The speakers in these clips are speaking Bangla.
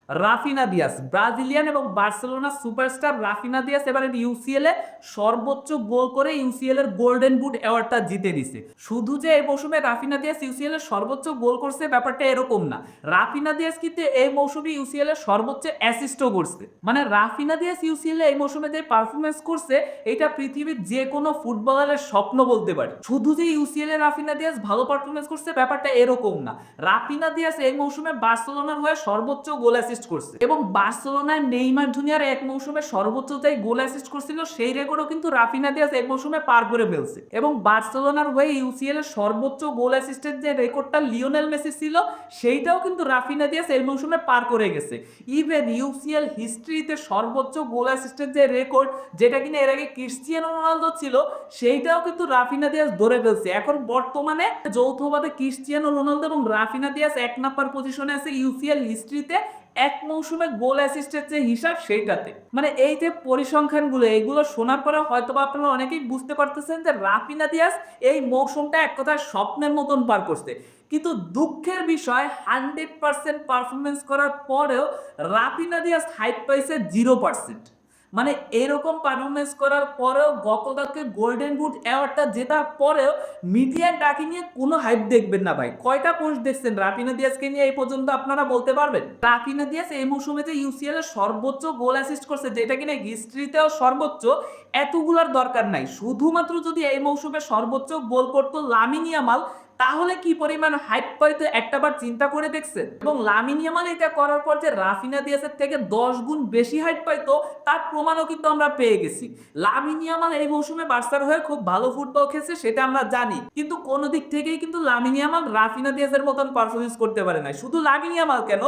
রাফিনা দিয়াস, ব্রাজিলিয়ান এবং বার্সেলোনা সুপারস্টার রাফিনা দিয়াস এবারে ইউসিএল এ সর্বোচ্চ গোল করে ইউসিএল এর গোল্ডেন বুট অ্যাওয়ার্ডটা জিতে নিছে। শুধু যে এই মৌসুমে রাফিনা দিয়াস ইউসিএল এর সর্বোচ্চ গোল করছে ব্যাপারটা এরকম না, রাফিনা দিয়াস কিন্তু এই মৌসুমে ইউসিএল এর সর্বোচ্চ অ্যাসিস্টও করছে। মানে রাফিনা দিয়াস ইউসিএল এ এই মৌসুমে যে পারফরমেন্স করছে এটা পৃথিবীর যে কোনো ফুটবলারের স্বপ্ন বলতে পারে। শুধু যে ইউসিএল এ রাফিনা দিয়াস ভালো পারফরমেন্স করছে ব্যাপারটা এরকম না, রাফিনা দিয়াস এই মৌসুমে বার্সেলোনার হয়ে সর্বোচ্চ গোল অ্যাসিস্ট করছে এবং বার্সেলোনায় নেইমার জুনিয়র এক মৌসুমে সর্বোচ্চ যে গোল অ্যাসিস্ট করছিল সেই রেকর্ডও কিন্তু রাফিনা দিয়াস এক মৌসুমে পার করে ফেলছে। এবং বার্সেলোনার হয়ে ইউসিএল এর সর্বোচ্চ গোল অ্যাসিস্টের যে রেকর্ডটা লিওনেল মেসি ছিল সেইটাও কিন্তু রাফিনা দিয়াস এই মৌসুমে পার করে গেছে। ইভেন ইউসিএল হিস্ট্রিতে সর্বোচ্চ গোল অ্যাসিস্টের যে রেকর্ড যেটা কিনা এর আগে ক্রিস্টিয়ানো রোনালদো ছিল সেইটাও কিন্তু রাফিনা দিয়াস ধরে ফেলছে। এখন বর্তমানে যৌথভাবে ক্রিস্টিয়ানো রোনালদো এবং রাফিনা দিয়াস এক নাম্বার পজিশনে আছে ইউসিএল হিস্ট্রিতে এক মৌসুমে গোল অ্যাসিস্টের যে হিসাব সেইটাতে। মানে এই যে পরিসংখ্যানগুলো এইগুলো শোনার পরে হয়তো আপনারা অনেকেই বুঝতে পারতেছেন যে রাফিনা দিয়াস এই মৌসুমটা এক কথায় স্বপ্নের মতন পার করছে। কিন্তু দুঃখের বিষয় 100% পারফরমেন্স করার পরেও রাফিনা দিয়াস হাইপ পাইছে 0%। মানে এরকম পারফরমেন্স করার পরেও গতকালকে গোল্ডেন বুট অ্যাওয়ার্ডটা জেতার পরেও মিডিয়ার ডাকি নিয়ে কোনো হাইপ দেখবেন না ভাই। কয়টা পোস্ট দেখছেন রাফিনা দিয়াসকে নিয়ে এই পর্যন্ত আপনারা বলতে পারবেন? রাফিনা দিয়াস এই মৌসুমে যে ইউসিএল এর সর্বোচ্চ গোল অ্যাসিস্ট করছে যেটা কিনা হিস্ট্রিতেও সর্বোচ্চ, এতগুলোর দরকার নাই। শুধুমাত্র যদি এই মৌসুমে সর্বোচ্চ গোল করতো লামিন ইয়ামাল তাহলে কি পরিমাণ হাইপ পাইতো একটাবার চিন্তা করে দেখছেন? এবং লামিন ইয়ামাল এটা করার পর যে রাফিনা দিয়াসের থেকে 10 গুণ বেশি হাইপ পাইতো তার প্রমাণও কিন্তু আমরা পেয়ে গেছি। লামিন ইয়ামাল এই মৌসুমে বার্সার হয়ে খুব ভালো ফুটবল খেলছে সেটা আমরা জানি, কিন্তু কোন দিক থেকেই কিন্তু লামিন ইয়ামাল রাফিনা দিয়াসের মতন পারফরমেন্স করতে পারে না। শুধু লামিন ইয়ামাল কেন,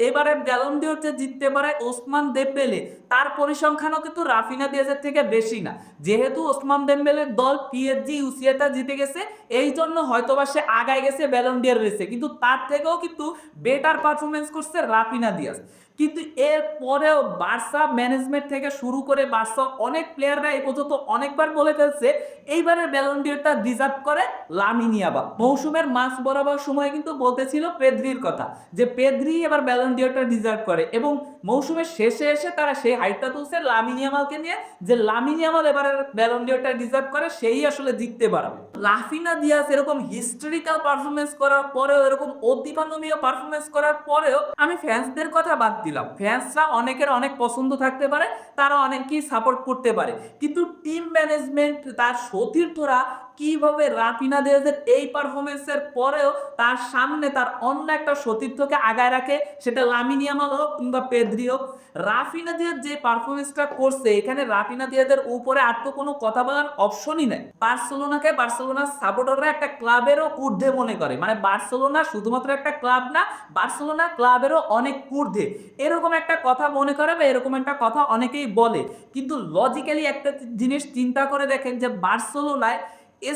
এবারে ব্যালন ডিওর যে জিততে পারে ওসমান দেমবেলে তার পরিসংখ্যানও কিন্তু রাফিনা দিয়াসের থেকে বেশি না। যেহেতু ওসমান দেমবেলের দল পিএসজি ইউসিএটা জিতে গেছে এই জন্য হয়তোবা সে আগায় গেছে ব্যালন ডিওর রেসে, কিন্তু তার থেকেও কিন্তু বেটার পারফরমেন্স করছে রাফিনা দিয়াস। কিন্তু এর পরেও বার্সা ম্যানেজমেন্ট থেকে শুরু করে বার্সা অনেক প্লেয়াররা এই পর্যন্ত অনেকবার বলে ফেলছে এইবারের ব্যালন ডিওরটা ডিজার্ভ করে লামিন ইয়ামাল। মৌসুমের মাঝ বরাবর সময় কিন্তু বলতেছিল পেদ্রির কথা যে পেদ্রি এবার ব্যালন ডিওরটা ডিজার্ভ করে, এবং মৌসুমের শেষে এসে তারা সেই হাইটটা তুলছে লামিন ইয়ামালকে নিয়ে যে লামিন ইয়ামাল এবারের ব্যালন ডিওরটা ডিজার্ভ করে, সেই আসলে জিততে পারবে। রাফিনা দিয়াস এরকম হিস্টোরিক্যাল পারফরমেন্স করার পরেও, এরকম অতিমানবীয় পারফরমেন্স করার পরেও আমি ফ্যান্সদের কথা বাদ দিলাম, ফ্যান্সরা অনেকের অনেক পছন্দ থাকতে পারে, তারা অনেকেই সাপোর্ট করতে পারে, কিন্তু টিম ম্যানেজমেন্ট তার সতীর্থরা কিভাবে রাফিনা দিয়াসের এই পারফরমেন্সের পরেও তার সামনে তার অন্য একটা সতীর্থকে আগায় রাখে, সেটা লামিন ইয়ামাল হোক কিংবা পেদ্রি হোক। রাফিনা দিয়াস যে পারফরমেন্সটা করছে এখানে রাফিনা দিয়াসের উপরে আর তো কোনো কথা বলার অপশনই নাই। বার্সেলোনাকে বার্সেলোনার সাপোর্টাররা একটা ক্লাবেরও ঊর্ধ্বে মনে করে, মানে বার্সেলোনা শুধুমাত্র একটা ক্লাব না, বার্সেলোনা ক্লাবেরও অনেক ঊর্ধ্বে এরকম একটা কথা মনে করে বা এরকম একটা কথা অনেকেই বলে। কিন্তু লজিক্যালি একটা জিনিস চিন্তা করে দেখেন যে বার্সেলোনায়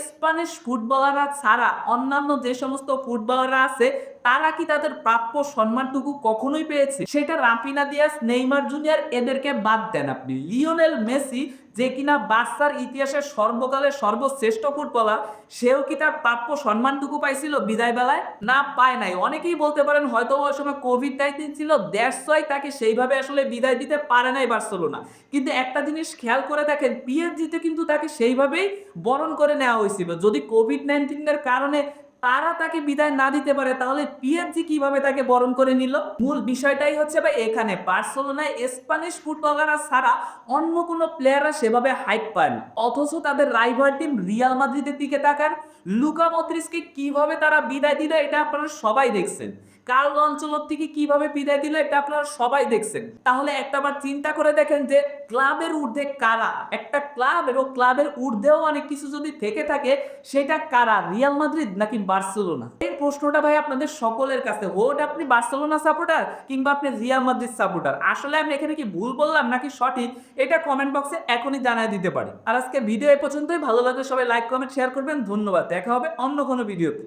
স্প্যানিশ ফুটবলাররা ছাড়া অন্যান্য যে সমস্ত ফুটবলাররা আছে তারা কি তাদের প্রাপ্য সম্মানটুকু কখনোই পেয়েছে? সেটা রাফিনা দিয়াস, নেইমার জুনিয়র এদেরকে বাদ দেন, আপনি লিওনেল মেসি যে কিনা বার্সার ইতিহাসের সর্বকালের সর্বশ্রেষ্ঠ ফুটবলার, সেও কি তার প্রাপ্য সম্মানটুকু পাইছিল বিদায় বেলায়? না, পায় নাই। অনেকেই বলতে পারেন হয়তো ওই সময় কোভিড-19 ছিল, দ্যাটস ওয়াই তাকে সেইভাবে আসলে বিদায় দিতে পারে নাই বার্সেলোনা। কিন্তু একটা জিনিস খেয়াল করে দেখেন পিএসজিতে কিন্তু তাকে সেইভাবেই বরণ করে নেওয়া হয়েছিল। যদি কোভিড-19 এর কারণে তারা তাকে বিদায় না দিতে পারে তাহলে পিএসজি কিভাবে তাকে বরণ করে নিল? মূল বিষয়টাই হচ্ছে ভাই এখানে বার্সেলোনায় স্প্যানিশ ফুটবলাররা ছাড়া অন্য কোনো প্লেয়াররা সেভাবে হাইপ পায় না, অথচ তাদের রাইভাল টিম রিয়াল মাদ্রিদের দিকে তাকান, লুকা মদ্রিচকে কিভাবে তারা বিদায় দিল এটা আপনারা সবাই দেখছেন, কার্লো আনচেলত্তিকে কিভাবে বিদায় দিল এটা আপনারা সবাই দেখছেন। তাহলে একটাবার চিন্তা করে দেখেন যে ক্লাবের ঊর্ধ্বে কারা? একটা ক্লাব এবং ক্লাবের ঊর্ধ্বেও অনেক কিছু যদি থেকে থাকে সেটা কারা, রিয়াল মাদ্রিদ নাকি বার্সেলোনা? এই প্রশ্নটা ভাই আপনাদের সকলের কাছে, হোট আপনি বার্সেলোনা সাপোর্টার কিংবা আপনি রিয়াল মাদ্রিদ সাপোর্টার, আসলে আমি এখানে কি ভুল বললাম নাকি সঠিক এটা কমেন্ট বক্সে এখনই জানিয়ে দিতে পারি। আর আজকে ভিডিও এই পর্যন্তই, ভালো লাগলে সবাই লাইক কমেন্ট শেয়ার করবেন। ধন্যবাদ, দেখা হবে অন্য কোনো ভিডিওতে।